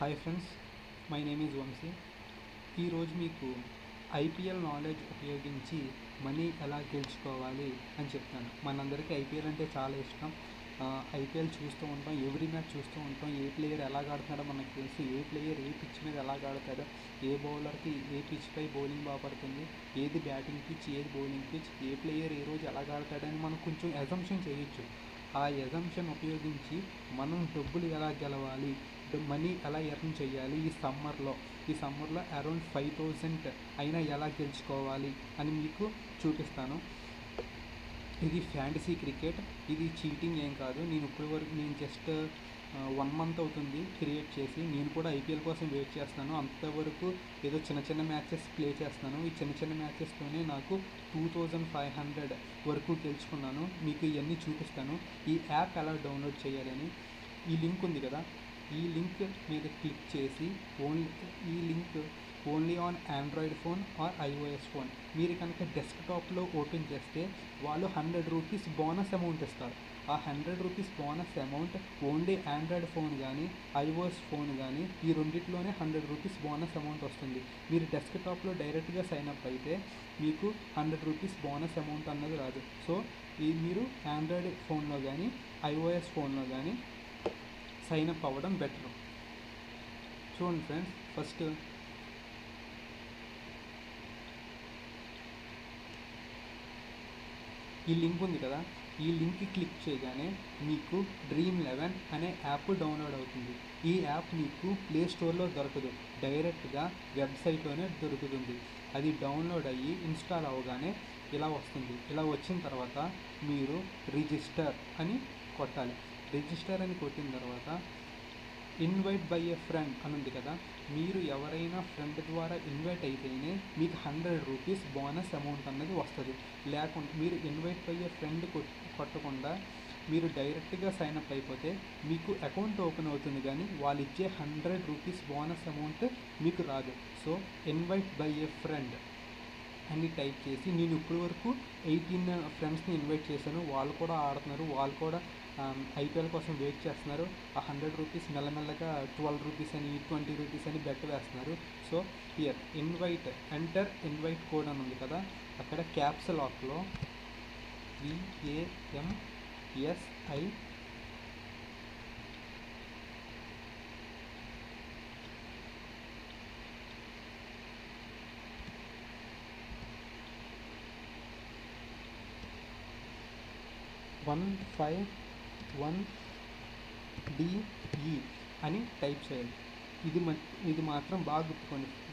Hi friends, my name is Vamshi. ఈరోజు మీకు IPL knowledge ఉపయోగించి మనీ ఎలా గెలుచుకోవాలి అని చెప్తాను. మనందరికీ ఐపీఎల్ అంటే చాలా ఇష్టం. ఐపీఎల్ చూస్తూ ఉంటాం, ఎవ్రీ మ్యాచ్ చూస్తూ ఉంటాం. ఏ ప్లేయర్ ఎలా ఆడుతున్నాడో మనకు తెలుసు. ఏ ప్లేయర్ ఏ పిచ్ మీద ఎలా ఆడతాడో, ఏ బౌలర్కి ఏ పిచ్పై బౌలింగ్ బాగా పడుతుంది, ఏది బ్యాటింగ్ పిచ్, ఏది బౌలింగ్ పిచ్, ఏ ప్లేయర్ ఏ రోజు ఎలా ఆడతాడని మనం కొంచెం అజంప్షన్ చేయొచ్చు. ఆ అజంప్షన్ ఉపయోగించి మనం డబ్బులు ఎలా గెలవాలి, మనీ ఎలా ఎర్న్ చేయాలి, ఈ సమ్మర్లో అరౌండ్ 5,000 అయినా ఎలా గెలుచుకోవాలి అని మీకు చూపిస్తాను. ఇది ఫ్యాంటసీ క్రికెట్, ఇది చీటింగ్ ఏం కాదు. నేను జస్ట్ 1 మంత్ అవుతుంది క్రియేట్ చేసి. నేను కూడా ఐపీఎల్ కోసం వెయిట్ చేస్తాను. అంతవరకు ఏదో చిన్న మ్యాచెస్ ప్లే చేస్తాను. ఈ చిన్న మ్యాచెస్తోనే నాకు 2,500 వరకు గెలుచుకున్నాను. మీకు ఇవన్నీ చూపిస్తాను. ఈ యాప్ ఎలా డౌన్లోడ్ చేయాలని. ఈ లింక్ ఉంది కదా, ఈ లింక్ మీద క్లిక్ చేసి ఈ link only on Android phone are iOS phone. మీరు కనుక డెస్క్టాప్లో ఓపెన్ చేస్తే వాళ్ళు 100 రూపీస్ బోనస్ అమౌంట్ ఇస్తారు. ఆ 100 rupees bonus amount only Android phone కానీ ఐఓఎస్ ఫోన్ కానీ ఈ రెండిట్లోనే 100 రూపీస్ బోనస్ అమౌంట్ వస్తుంది. మీరు డెస్క్టాప్లో డైరెక్ట్గా సైన్అప్ అయితే మీకు 100 రూపీస్ బోనస్ అమౌంట్ అన్నది రాదు. సో మీరు ఆండ్రాయిడ్ ఫోన్లో కానీ ఐఓఎస్ ఫోన్లో కానీ సైన్అప్ అవ్వడం బెటర్. చూడండి ఫ్రెండ్స్, ఫస్ట్ ఈ లింక్ ఉంది కదా, ఈ లింక్ క్లిక్ చేయగానే మీకు డ్రీమ్11 అనే యాప్ డౌన్లోడ్ అవుతుంది. ఈ యాప్ మీకు ప్లే స్టోర్లో దొరకదు, డైరెక్ట్గా వెబ్సైట్లోనే దొరుకుతుంది. అది డౌన్లోడ్ అయ్యి ఇన్స్టాల్ అవ్వగానే ఇలా వస్తుంది. ఇలా వచ్చిన తర్వాత మీరు రిజిస్టర్ అని కొట్టాలి. రిజిస్టర్ అని కొట్టిన తర్వాత ఇన్వైట్ బై ఎ ఫ్రెండ్ అని ఉంది కదా, మీరు ఎవరైనా ఫ్రెండ్ ద్వారా ఇన్వైట్ అయితేనే మీకు 100 రూపీస్ బోనస్ అమౌంట్ అన్నది వస్తుంది. లేకుండా మీరు ఇన్వైట్ బై ఎ ఫ్రెండ్ కొట్టకుండా మీరు డైరెక్ట్గా సైన్అప్ అయిపోతే మీకు అకౌంట్ ఓపెన్ అవుతుంది, కానీ వాళ్ళు ఇచ్చే 100 రూపీస్ బోనస్ అమౌంట్ మీకు రాదు. So invite by a friend అని టైప్ చేసి, నేను ఇప్పటి వరకు 18 ఫ్రెండ్స్ని ఇన్వైట్ చేశాను. వాళ్ళు కూడా ఆడుతున్నారు, వాళ్ళు కూడా ఐపీఎల్ కోసం వెయిట్ చేస్తున్నారు. ఆ 100 రూపీస్ మెల్లమెల్లగా 12 రూపీస్ అని 20 రూపీస్ అని బెట్ వేస్తున్నారు. So here enter invite code అని ఉంది కదా, అక్కడ క్యాప్స్ లాక్లో VAMSI DE అని టైప్ చేయాలి. ఇది మాత్రం బాగా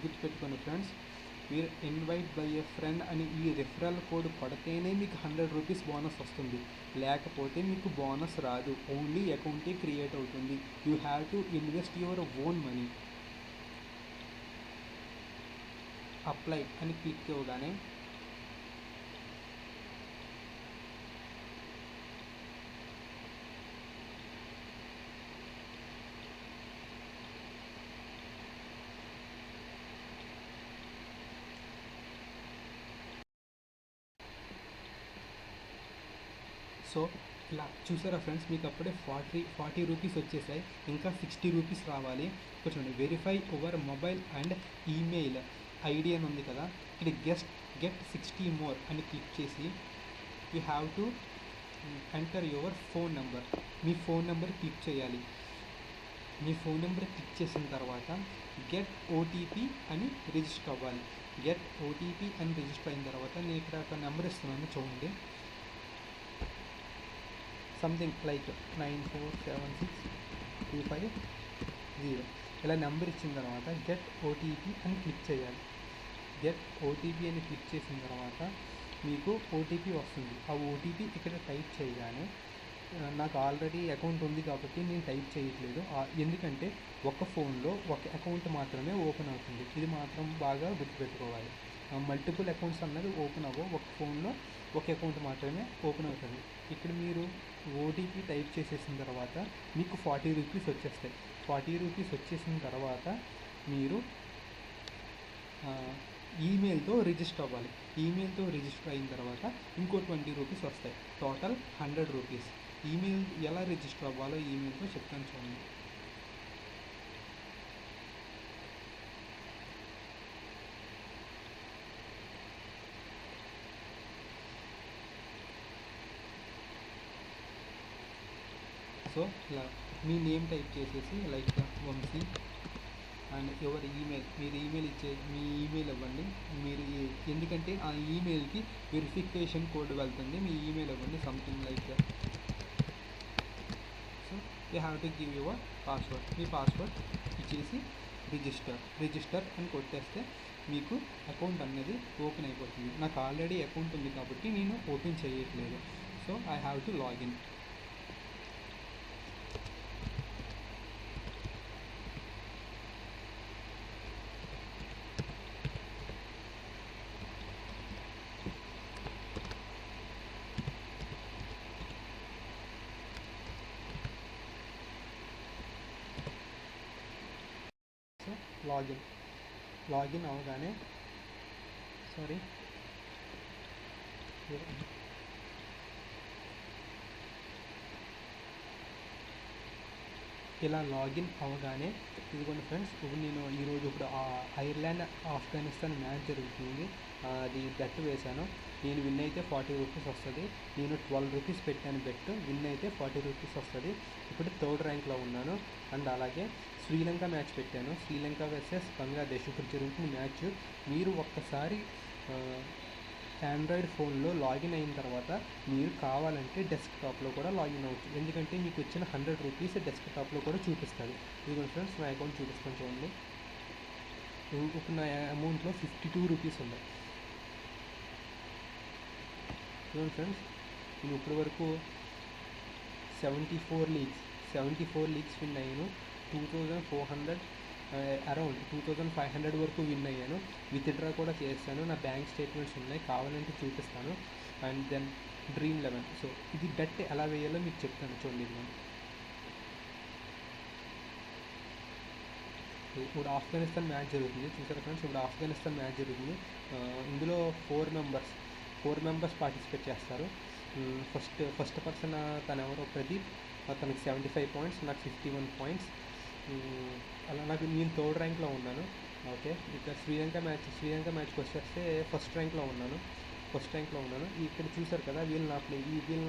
గుర్తుపెట్టుకోండి ఫ్రెండ్స్. మీరు ఇన్వైట్ బై ఎ ఫ్రెండ్ అని ఈ రిఫరల్ కోడ్ కొడితేనే మీకు 100 రూపీస్ బోనస్ వస్తుంది, లేకపోతే మీకు బోనస్ రాదు. ఓన్లీ అకౌంటే క్రియేట్ అవుతుంది. You have to invest your own money. Apply అని క్లిక్ ఇవ్వగానే సో ఇలా చూసారా ఫ్రెండ్స్, మీకు అప్పుడే 40 రూపీస్ వచ్చేసాయి. ఇంకా 60 రూపీస్ రావాలి. చూడండి, verify over mobile and email ID అని ఉంది కదా, ఇక్కడ గెట్ 60 మోర్ అని క్లిక్ చేసి you have to enter your phone number. Me phone number click చేయాలి. మీ ఫోన్ నెంబర్ క్లిక్ చేసిన తర్వాత గెట్ ఓటీపీ అని రిజిస్టర్ అవ్వాలి. గెట్ ఓటీపీ అని రిజిస్టర్ అయిన తర్వాత నేను ఇక్కడ ఒక నెంబర్ ఇస్తున్నాను, చూడండి. సంథింగ్ లైక్ 947625 ఇలా నెంబర్ ఇచ్చిన తర్వాత గెట్ ఓటీపీ అని క్లిక్ చేయాలి. గెట్ ఓటీపీ అని క్లిక్ చేసిన తర్వాత మీకు ఓటీపీ వస్తుంది. ఆ ఓటీపీ ఇక్కడ టైప్ చేయగానే నాకు ఆల్రెడీ అకౌంట్ ఉంది కాబట్టి నేను టైప్ చేయట్లేదు, ఎందుకంటే ఒక ఫోన్లో ఒక అకౌంట్ మాత్రమే ఓపెన్ అవుతుంది. ఇది మాత్రం బాగా గుర్తుపెట్టుకోవాలి. మల్టిపుల్ అకౌంట్స్ అన్నది ఓపెన్ అవ్వవు, ఒక ఫోన్లో ఒక అకౌంట్ మాత్రమే ఓపెన్ అవుతుంది. ఇక్కడ మీరు ఓటీపీ టైప్ చేసేసిన తర్వాత మీకు 40 రూపీస్ వచ్చేస్తాయి. 40 రూపీస్ వచ్చేసిన తర్వాత మీరు ఈమెయిల్తో రిజిస్టర్ అవ్వాలి. ఈమెయిల్తో రిజిస్టర్ అయిన తర్వాత ఇంకో 20 రూపీస్ వస్తాయి. Total 100 rupees. ఈమెయిల్ ఎలా రిజిస్టర్ అవ్వాలో ఈమెయిల్తో చెప్తాను చూడండి. సో ఇలా మీ నేమ్ టైప్ చేసేసి లైక్ వంశీ అండ్ ఎవరి ఈమెయిల్, మీరు ఈమెయిల్ మీ ఈమెయిల్ ఇవ్వండి. మీరు ఎందుకంటే ఆ ఈమెయిల్కి వెరిఫికేషన్ కోడ్ వెళ్తుంది, మీ ఈమెయిల్ ఇవ్వండి something like. So you have to give your password. Me password ఇచ్చేసి రిజిస్టర్ అని కొట్టేస్తే మీకు అకౌంట్ అనేది ఓపెన్ అయిపోతుంది. నాకు ఆల్రెడీ అకౌంట్ ఉంది కాబట్టి నేను ఓపెన్ చేయట్లేదు. So I have to login. Login అవగానే ఇలా లాగిన్ అవగానే ఇదిగోండి ఫ్రెండ్స్, ఇప్పుడు నేను ఈరోజు ఐర్లాండ్ ఆఫ్ఘనిస్తాన్ మ్యాచ్ జరుగుతుంది. అది బెట్ వేశాను. నేను విన్ అయితే 40 రూపీస్ వస్తుంది. నేను 12 రూపీస్ పెట్టాను బెట్, విన్ అయితే 40 రూపీస్ వస్తుంది. ఇప్పుడు 3rd ర్యాంక్లో ఉన్నాను. అండ్ అలాగే శ్రీలంక మ్యాచ్ పెట్టాను, శ్రీలంక వర్సెస్ బంగ్లాదేశ్. ఇప్పుడు జరుగుతున్న మ్యాచ్. మీరు ఒక్కసారి ఆండ్రాయిడ్ ఫోన్లో లాగిన్ అయిన తర్వాత మీరు కావాలంటే డెస్క్టాప్లో కూడా లాగిన్ అవ్వచ్చు. ఎందుకంటే మీకు వచ్చిన 100 రూపీస్ డెస్క్టాప్లో కూడా చూపిస్తుంది. ఇదిగోండి ఫ్రెండ్స్, నా అకౌంట్ చూపిస్తాను చూడండి. ఇప్పుడు నా అమౌంట్లో 52 రూపీస్ ఉన్నాయి. చూడండి ఫ్రెండ్స్, నేను ఇప్పటి వరకు 74 లీగ్స్ విన్ అయ్యాను. 2400 అరౌండ్ 2500 వరకు విన్ అయ్యాను. విత్డ్రా కూడా చేస్తాను. నా బ్యాంక్ స్టేట్మెంట్స్ ఉన్నాయి, కావాలంటే చూపిస్తాను. And then dream 11. సో ఇది బెట్ ఎలా వేయాలో మీకు చెప్తాను చూడండి. ఇప్పుడు ఆఫ్ఘనిస్తాన్ మ్యాచ్ జరుగుతుంది, చూసారా ఫ్రెండ్స్. ఇప్పుడు ఆఫ్ఘనిస్తాన్ మ్యాచ్ జరుగుతుంది. ఇందులో 4 మెంబర్స్ పార్టిసిపేట్ చేస్తారు. ఫస్ట్ పర్సన్ తను ఎవరో ప్రదీప్, తనకి 75 పాయింట్స్, నాకు 51 పాయింట్స్. అలా నేను 3rd ర్యాంక్లో ఉన్నాను. ఓకే, ఇక శ్రీలంక మ్యాచ్కి వచ్చేస్తే ఫస్ట్ ర్యాంక్లో ఉన్నాను. ఇక్కడ చూసారు కదా, వీళ్ళు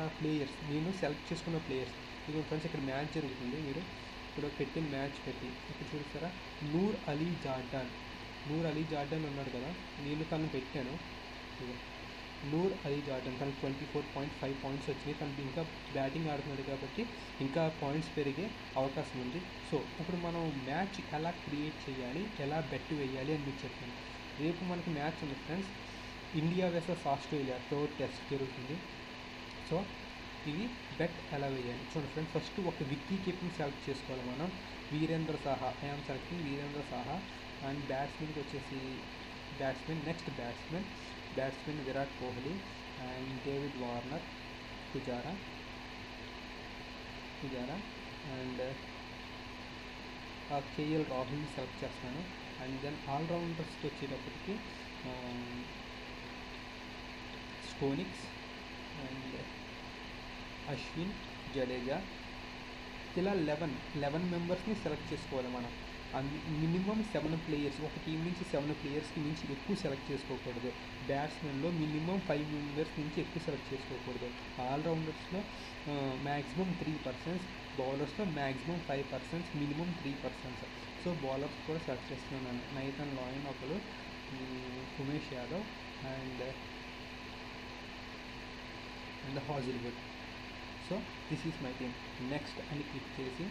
నా ప్లేయర్స్, నేను సెలెక్ట్ చేసుకున్న ప్లేయర్స్. ఇది ఫ్రెండ్స్, ఇక్కడ మ్యాచ్ జరుగుతుంది. మీరు ఇప్పుడు పెట్టిన మ్యాచ్ పెట్టి ఇక్కడ చూస్తారా, నూర్ అలీ జార్డన్ ఉన్నాడు కదా, నేను తను పెట్టాను. నూర్ అలీ జార్డన్, తనకు 24.5 పాయింట్స్ వచ్చినాయి. తనకి ఇంకా బ్యాటింగ్ ఆడుతున్నాడు కాబట్టి ఇంకా పాయింట్స్ పెరిగే అవకాశం ఉంది. సో ఇప్పుడు మనం మ్యాచ్ ఎలా క్రియేట్ చేయాలి, ఎలా బెట్ వేయాలి అని మీకు చెప్తాను. రేపు మనకి మ్యాచ్ ఉంది friends, India versus Australia 3rd test జరుగుతుంది. సో ఇది బెట్ ఎలా వేయాలి చూడండి ఫ్రెండ్స్. ఫస్ట్ ఒక విక్కీ కీపింగ్ సెలెక్ట్ చేసుకోవాలి మనం. Virendra Saha, I'm selecting Virendra Saha. And బ్యాట్స్మెన్కి వచ్చేసి next batsmen Virat Kohli and David Warner, Pujara and KL రాహుల్ని సెలెక్ట్ చేస్తాను. అండ్ దెన్ ఆల్రౌండర్స్కి వచ్చేటప్పటికి స్టోనిక్స్ అండ్ అశ్విన్, జడేజా. ఇలా 11 మెంబర్స్ని సెలెక్ట్ చేసుకోవాలి మనం. మినిమం 7 ప్లేయర్స్, ఒక టీం నుంచి 7 ప్లేయర్స్కి మించి ఎక్కువ సెలెక్ట్ చేసుకోకూడదు. బ్యాట్స్మెన్లో మినిమం 5 మెంబర్స్ నుంచి ఎక్కువ సెలెక్ట్ చేసుకోకూడదు. ఆల్రౌండర్స్లో మ్యాక్సిమం 3%, బౌలర్స్లో మ్యాక్సిమం 5%, మినిమం 3%. సో బౌలర్స్ కూడా సెలెక్ట్ చేస్తున్నాను. నైతన్ లాయన్ ఒకరు, Umesh Yadav and Hazlewood. So this is my team. Next అని క్లిక్ చేసి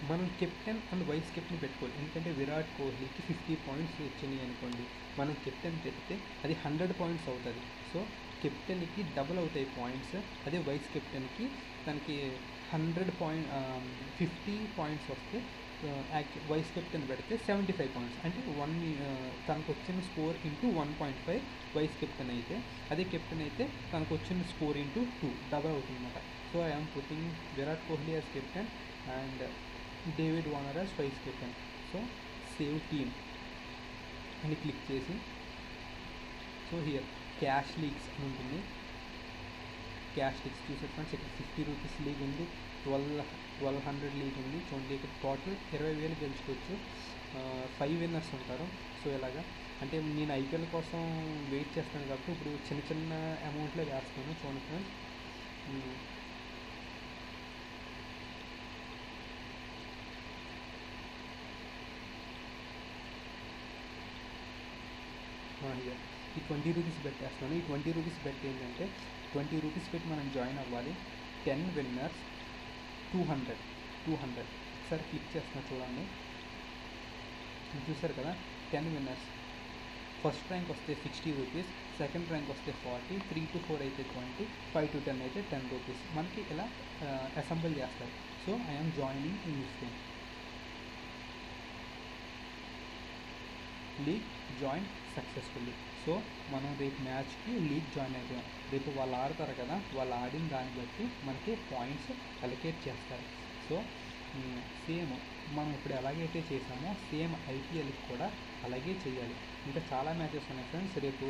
మనం కెప్టెన్ అండ్ వైస్ కెప్టెన్ పెట్టుకోవాలి. ఎందుకంటే విరాట్ కోహ్లీకి 50 పాయింట్స్ వచ్చినాయి అనుకోండి, మనం కెప్టెన్ పెడితే అది 100 పాయింట్స్ అవుతుంది. సో కెప్టెన్కి డబుల్ అవుతాయి పాయింట్స్. అదే వైస్ కెప్టెన్కి తనకి 50 పాయింట్స్ వస్తే వైస్ కెప్టెన్ పెడితే 75 పాయింట్స్, అంటే తనకు వచ్చిన స్కోర్ ఇంటూ 1.5 వైస్ కెప్టెన్ అయితే. అదే కెప్టెన్ అయితే తనకు వచ్చిన స్కోర్ ఇంటూ 2 డబల్ అవుతుంది అన్నమాట. So I'm putting Virat Kohli as captain and David Warner as vice captain. So save team అని క్లిక్ చేసి, సో హియర్ క్యాష్ లీగ్స్ అని ఉంటుంది. క్యాష్ లీగ్స్ చూసే ఫ్రెండ్స్, ఇక్కడ 50 రూపీస్ లీగ్ ఉంది, 1200 లీగ్ ఉంది. చూడండి, ఇక్కడ టోటల్ 20,000 గెలుచుకోవచ్చు. 5 విన్నర్స్ ఉంటారు. సో ఇలాగా అంటే నేను ఐపీఎల్ కోసం వెయిట్ చేస్తాను కాబట్టి ఇప్పుడు చిన్న అమౌంట్లో వేస్తాను. చూడండి ఫ్రెండ్స్, ఈ 20 రూపీస్ పెట్టేస్తున్నాను. ఈ 20 రూపీస్ బెట్ ఏంటంటే 20 రూపీస్ పెట్టి మనం జాయిన్ అవ్వాలి. 10 విన్నర్స్ 200 ఒకసారి క్లిక్ చేస్తున్నా చూడండి. చూసారు కదా, 10 విన్నర్స్. ఫస్ట్ ర్యాంక్ వస్తే 60 రూపీస్, సెకండ్ ర్యాంక్ వస్తే 40, 3 to 4 అయితే 20, 5 to 10 అయితే 10 రూపీస్ మనకి ఇలా అసెంబుల్ చేస్తారు. So I'm joining in this thing. League join successfully. So మనం రేపు మ్యాచ్కి లీగ్ జాయిన్ అయిపోయాం. రేపు వాళ్ళు ఆడతారు కదా, వాళ్ళు ఆడిన దాన్ని బట్టి మనకి పాయింట్స్ అలొకేట్ చేస్తారు. సో సేమ్ మనం ఇప్పుడు ఎలాగైతే చేసామో సేమ్ ఐపీఎల్కి కూడా అలాగే చేయాలి. ఇంకా చాలా మ్యాచెస్ ఉన్నాయి ఫ్రెండ్స్. రేపు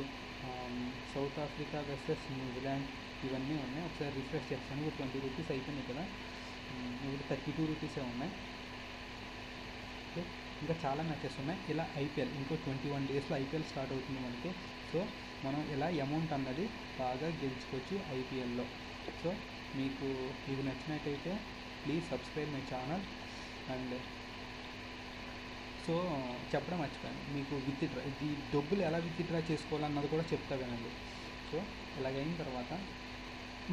సౌత్ ఆఫ్రికా వర్సెస్ న్యూజిలాండ్ ఇవన్నీ ఉన్నాయి. ఒకసారి రిఫ్రెష్ చేస్తాను. ఇప్పుడు 20 రూపీస్ అయిపోయినాయి కదా, ఇప్పుడు 32 రూపీసే ఉన్నాయి. ఓకే, ఇంకా చాలా మ్యాచెస్ ఉన్నాయి. ఇలా ఐపీఎల్ ఇంకో 21 డేస్లో ఐపీఎల్ స్టార్ట్ అవుతుంది మనకి. సో మనం ఇలా అమౌంట్ అన్నది బాగా గెలుచుకోవచ్చు ఐపీఎల్లో. సో మీకు ఇది నచ్చినట్టయితే please subscribe my channel. And so చెప్పడం మర్చిపోయాను, మీకు విత్డ్రా ఈ డబ్బులు ఎలా విత్డ్రా చేసుకోవాలన్నది కూడా చెప్తా వినండి. సో ఇలాగైన తర్వాత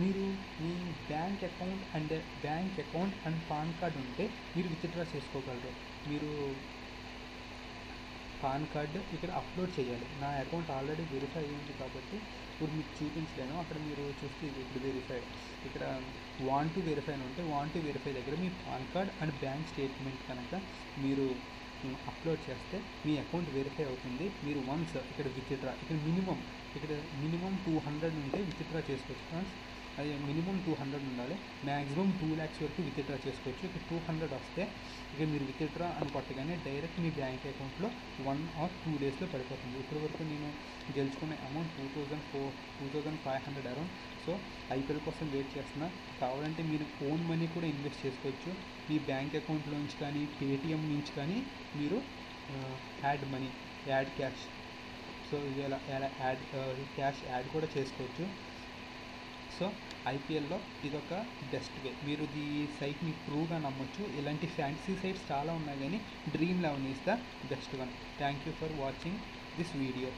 మీరు మీ bank account and PAN card ఉంటే మీరు విత్డ్రా చేసుకోగలరు. మీరు పాన్ కార్డు ఇక్కడ అప్లోడ్ చేయాలి. నా అకౌంట్ ఆల్రెడీ వెరిఫై అయ్యింది కాబట్టి ఇప్పుడు మీకు చూపించలేను. అక్కడ మీరు చూస్తే ఇప్పుడు వెరిఫైడ్, ఇక్కడ వాంట్ టు వెరిఫై అని ఉంటే వాంట్ టు వెరిఫై దగ్గర మీ PAN card and bank statement కనుక మీరు అప్లోడ్ చేస్తే మీ అకౌంట్ వెరిఫై అవుతుంది. మీరు వన్స్ ఇక్కడ విత్డ్రా ఇక్కడ మినిమం 200 ఉంటే విత్డ్రా చేసుకోవచ్చు ఫ్రెండ్స్. అది మినిమం 200 ఉండాలి. మ్యాక్సిమం 2 lakhs వరకు విత్డ్రా చేసుకోవచ్చు. ఇక్కడ 200 వస్తే ఇక మీరు విత్డ్రా అని కొట్టగానే డైరెక్ట్ మీ బ్యాంక్ అకౌంట్లో 1 or 2 daysలో పడిపోతుంది. ఇప్పటి వరకు నేను గెలుచుకునే అమౌంట్ 2500 అరౌండ్. సో ఐపీఎల్ కోసం వెయిట్ చేస్తున్నా. కావాలంటే మీరు ఓన్ మనీ కూడా ఇన్వెస్ట్ చేసుకోవచ్చు. మీ బ్యాంక్ అకౌంట్లో నుంచి కానీ పేటిఎం నుంచి కానీ మీరు యాడ్ క్యాష్, సో ఇలా క్యాష్ యాడ్ కూడా చేసుకోవచ్చు. సో ఐపీఎల్లో ఇదొక బెస్ట్ వే. మీరు ఈ సైట్ని ట్రూగా నమ్మొచ్చు. ఇలాంటి ఫ్యాంటసీ సైట్స్ చాలా ఉన్నాయి కానీ Dream11 is the best one. Thank you for watching this video.